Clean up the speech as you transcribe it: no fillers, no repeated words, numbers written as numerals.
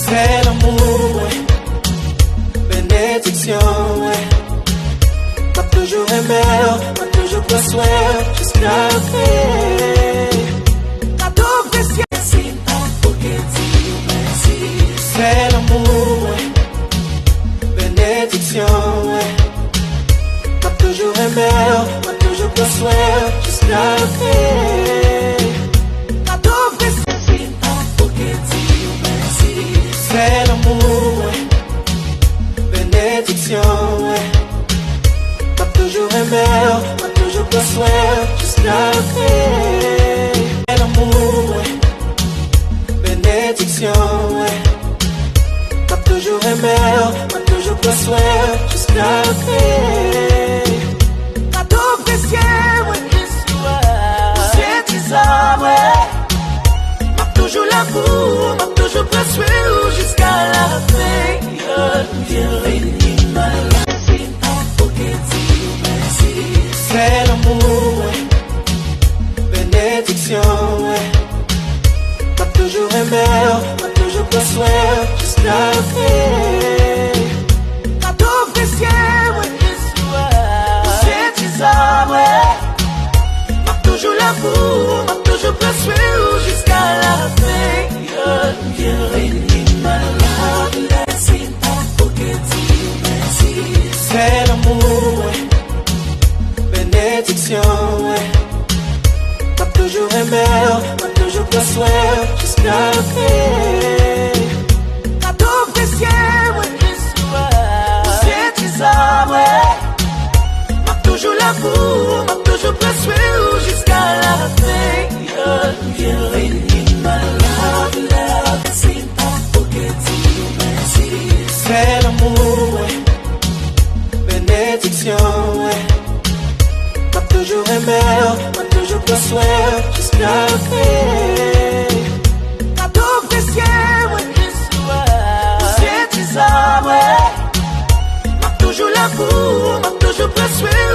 C'est l'amour, ouais. Bénédiction, ouais. M'a toujours aimé, m'a toujours besoin jusqu'à la fin. M'a tout apprécié. C'est l'amour, ouais. Bénédiction, ouais. M'a toujours aimé, m'a toujours besoin jusqu'à la fin. M'a tout apprécié. C'est l'amour, ouais. Bénédiction, ouais. M'a toujours aimé, m'a toujours besoin jusqu'à la fin. C'est l'amour, ouais. Bénédiction, ouais. M'a toujours aimé, m'a toujours besoin jusqu'à la fin. M'a tout apprécié, ouais. C'est ça, ouais. M'a toujours l'amour, m'a toujours besoin jusqu'à la fin. C'est l'amour, ouais. Bénédiction, ouais. M'a toujours aimé, m'a toujours besoin jusqu'à la fin. M'a tout apprécié, ouais. C'est ça, ouais. M'a toujours l'amour, m'a toujours besoin jusqu'à la fin. C'est l'amour, ouais. Bénédiction, ouais. M'a toujours aimé, m'a toujours besoin jusqu'à la fin. M'a tout apprécié, ouais. C'est ça, ouais. M'a toujours l'amour, m'a toujours besoin jusqu'à la fin. C'est l'amour, ouais. Bénédiction, ouais. M'a toujours aimé, m'a toujours besoin jusqu'à la fin. M'a tout apprécié, ouais. C'est ça, ouais. M'a toujours l'amour, m'a toujours besoin